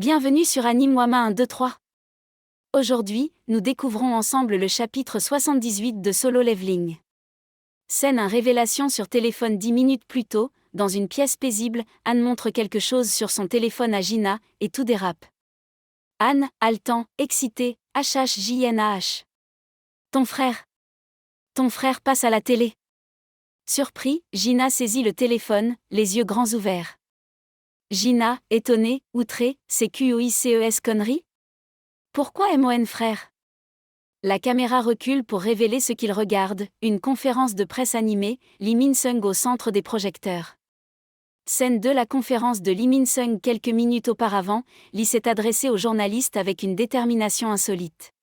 Bienvenue sur Anime Wama 1, 2, 3. Aujourd'hui, nous découvrons ensemble le chapitre 78 de Solo Leveling. Scène 1. Révélation sur téléphone 10 minutes plus tôt, dans une pièce paisible, Anne montre quelque chose sur son téléphone à Gina, et tout dérape. Anne, haletant, excitée, HHJNAH. Ton frère passe à la télé. Surpris, Gina saisit le téléphone, les yeux grands ouverts. Gina, étonnée, outrée, c'est QOICES connerie? Pourquoi MON frère? La caméra recule pour révéler ce qu'il regarde, une conférence de presse animée, Lee Min-sung au centre des projecteurs. Scène 2. La conférence de Lee Min-sung. Quelques minutes auparavant, Lee s'est adressé aux journalistes avec une détermination insolite.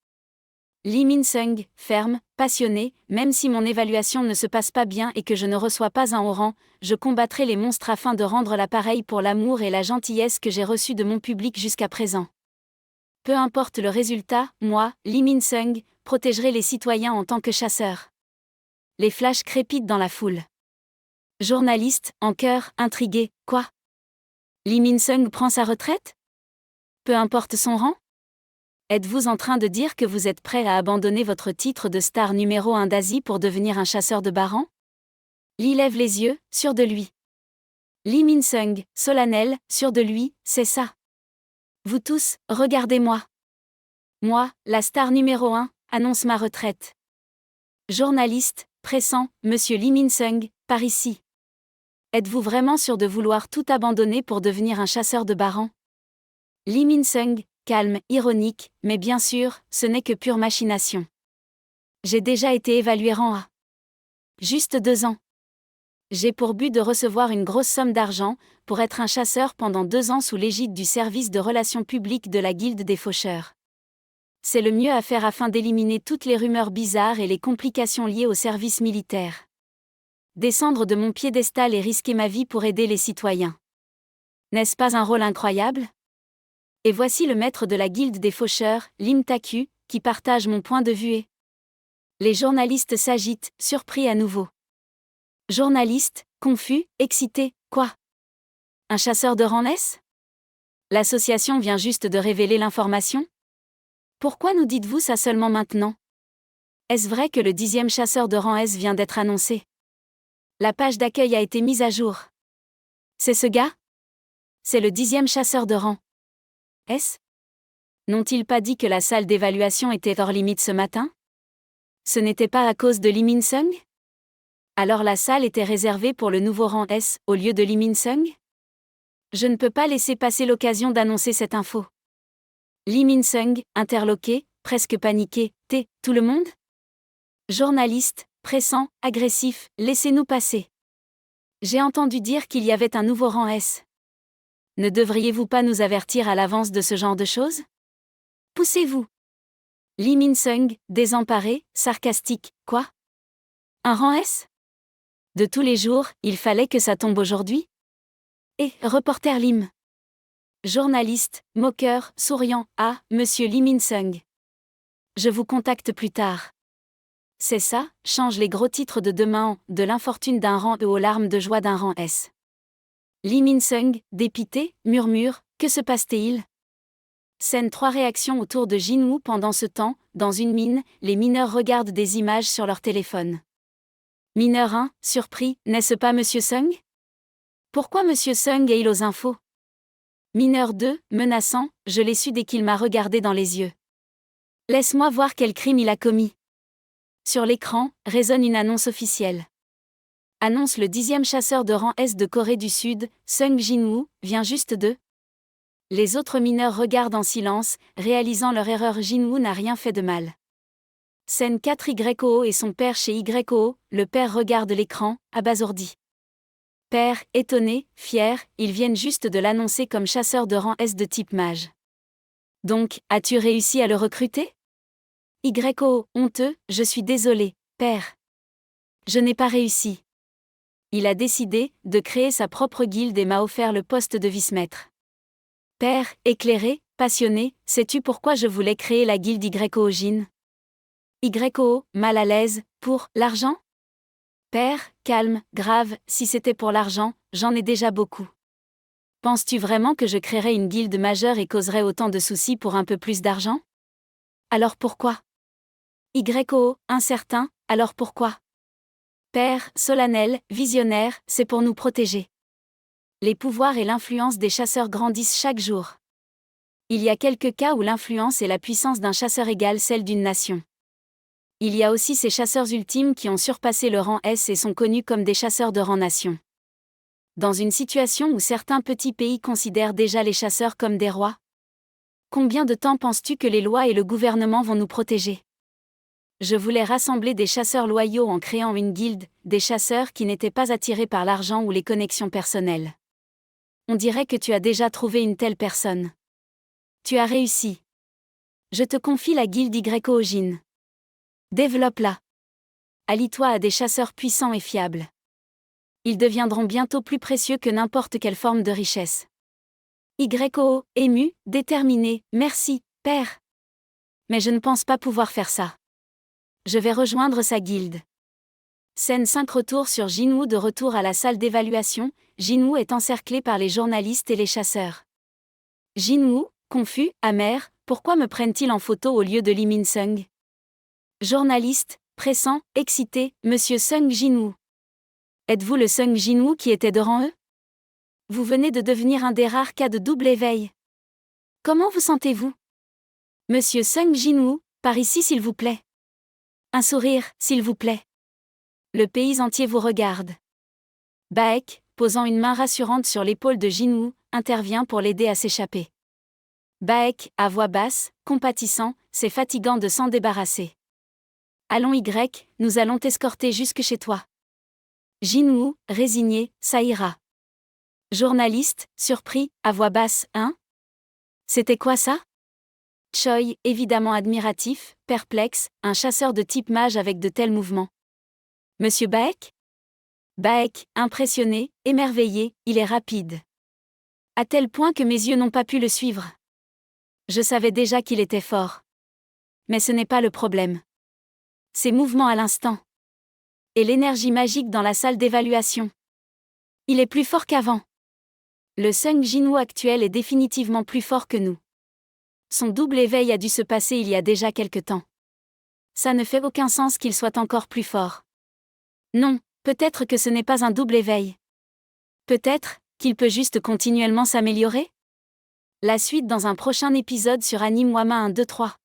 Lee Min-sung, ferme, passionné, même si mon évaluation ne se passe pas bien et que je ne reçois pas un haut rang, je combattrai les monstres afin de rendre l'appareil pour l'amour et la gentillesse que j'ai reçus de mon public jusqu'à présent. Peu importe le résultat, moi, Lee Min-sung, protégerai les citoyens en tant que chasseur. Les flashs crépitent dans la foule. Journaliste, en chœur, intrigué, quoi? Lee Min-sung prend sa retraite? Peu importe son rang? Êtes-vous en train de dire que vous êtes prêt à abandonner votre titre de star numéro 1 d'Asie pour devenir un chasseur de barans? Lee lève les yeux, sûr de lui. Lee Min-sung, solennel, sûr de lui, c'est ça. Vous tous, regardez-moi. Moi, la star numéro 1, annonce ma retraite. Journaliste, pressant, Monsieur Lee Min-sung, par ici. Êtes-vous vraiment sûr de vouloir tout abandonner pour devenir un chasseur de barans? Lee Min-sung, calme, ironique, mais bien sûr, ce n'est que pure machination. J'ai déjà été évalué rang A. Juste 2 ans. J'ai pour but de recevoir une grosse somme d'argent, pour être un chasseur pendant 2 ans sous l'égide du service de relations publiques de la Guilde des Faucheurs. C'est le mieux à faire afin d'éliminer toutes les rumeurs bizarres et les complications liées au service militaire. Descendre de mon piédestal et risquer ma vie pour aider les citoyens. N'est-ce pas un rôle incroyable? Et voici le maître de la Guilde des Faucheurs, Lim Taku, qui partage mon point de vue et... Les journalistes s'agitent, surpris à nouveau. Journaliste, confus, excité, quoi? Un chasseur de rang S? L'association vient juste de révéler l'information? Pourquoi nous dites-vous ça seulement maintenant? Est-ce vrai que le 10e chasseur de rang S vient d'être annoncé? La page d'accueil a été mise à jour. C'est ce gars? C'est le 10e chasseur de rang S? N'ont-ils pas dit que la salle d'évaluation était hors limite ce matin? Ce n'était pas à cause de Lee Min-sung? Alors la salle était réservée pour le nouveau rang S, au lieu de Lee Min-sung? Je ne peux pas laisser passer l'occasion d'annoncer cette info. Lee Min-sung, interloqué, presque paniqué, tout le monde? Journaliste, pressant, agressif, laissez-nous passer. J'ai entendu dire qu'il y avait un nouveau rang S. Ne devriez-vous pas nous avertir à l'avance de ce genre de choses? Poussez-vous. Lee Min-sung, désemparé, sarcastique, quoi? Un rang S? De tous les jours, il fallait que ça tombe aujourd'hui? Et, reporter Lim. Journaliste, moqueur, souriant, ah, Monsieur Lee Min-sung. Je vous contacte plus tard. C'est ça, change les gros titres de demain en de l'infortune d'un rang E aux larmes de joie d'un rang S. Lee Min-sung, dépité, murmure, que se passe-t-il? Scène 3. Réaction autour de Jin-woo. Pendant ce temps, dans une mine, les mineurs regardent des images sur leur téléphone. Mineur 1, surpris, n'est-ce pas Monsieur Sung? Pourquoi Monsieur Sung est-il aux infos? Mineur 2, menaçant, je l'ai su dès qu'il m'a regardé dans les yeux. Laisse-moi voir quel crime il a commis. Sur l'écran, résonne une annonce officielle. Annonce le 10e chasseur de rang S de Corée du Sud, Sung Jin-woo, vient juste de... Les autres mineurs regardent en silence, réalisant leur erreur. Jin-woo n'a rien fait de mal. Scène 4. YO et son père chez YO, le père regarde l'écran, abasourdi. Père, étonné, fier, ils viennent juste de l'annoncer comme chasseur de rang S de type mage. Donc, as-tu réussi à le recruter? YO, honteux, je suis désolé, père. Je n'ai pas réussi. Il a décidé de créer sa propre guilde et m'a offert le poste de vice-maître. Père, éclairé, passionné, sais-tu pourquoi je voulais créer la guilde YO Jin? YO, mal à l'aise, pour l'argent? Père, calme, grave, si c'était pour l'argent, j'en ai déjà beaucoup. Penses-tu vraiment que je créerais une guilde majeure et causerais autant de soucis pour un peu plus d'argent? Alors pourquoi? YO, incertain, alors pourquoi? Père, solennel, visionnaire, c'est pour nous protéger. Les pouvoirs et l'influence des chasseurs grandissent chaque jour. Il y a quelques cas où l'influence et la puissance d'un chasseur égale celle d'une nation. Il y a aussi ces chasseurs ultimes qui ont surpassé le rang S et sont connus comme des chasseurs de rang nation. Dans une situation où certains petits pays considèrent déjà les chasseurs comme des rois? Combien de temps penses-tu que les lois et le gouvernement vont nous protéger? Je voulais rassembler des chasseurs loyaux en créant une guilde, des chasseurs qui n'étaient pas attirés par l'argent ou les connexions personnelles. On dirait que tu as déjà trouvé une telle personne. Tu as réussi. Je te confie la guilde YO. Développe-la. Allie-toi à des chasseurs puissants et fiables. Ils deviendront bientôt plus précieux que n'importe quelle forme de richesse. YO, ému, déterminé, merci, père. Mais je ne pense pas pouvoir faire ça. Je vais rejoindre sa guilde. Scène 5. Retour sur Jinwoo. De retour à la salle d'évaluation, Jinwoo est encerclé par les journalistes et les chasseurs. Jinwoo, confus, amer, pourquoi me prennent-ils en photo au lieu de Lee Min-sung? Journaliste, pressant, excité, Monsieur Sung Jinwoo. Êtes-vous le Sung Jinwoo qui était devant eux? Vous venez de devenir un des rares cas de double éveil. Comment vous sentez-vous? Monsieur Sung Jinwoo, par ici s'il vous plaît. Un sourire, s'il vous plaît. Le pays entier vous regarde. Baek, posant une main rassurante sur l'épaule de Jinwoo, intervient pour l'aider à s'échapper. Baek, à voix basse, compatissant, c'est fatigant de s'en débarrasser. Allons nous allons t'escorter jusque chez toi. Jinwoo, résigné, ça ira. Journaliste, surpris, à voix basse, hein? C'était quoi ça? Choi, évidemment admiratif, perplexe, un chasseur de type mage avec de tels mouvements. Monsieur Baek? Baek, impressionné, émerveillé, il est rapide. À tel point que mes yeux n'ont pas pu le suivre. Je savais déjà qu'il était fort. Mais ce n'est pas le problème. Ses mouvements à l'instant. Et l'énergie magique dans la salle d'évaluation. Il est plus fort qu'avant. Le Sung Jinwoo actuel est définitivement plus fort que nous. Son double éveil a dû se passer il y a déjà quelque temps. Ça ne fait aucun sens qu'il soit encore plus fort. Non, peut-être que ce n'est pas un double éveil. Peut-être qu'il peut juste continuellement s'améliorer? La suite dans un prochain épisode sur Anime Wama 1, 2, 3.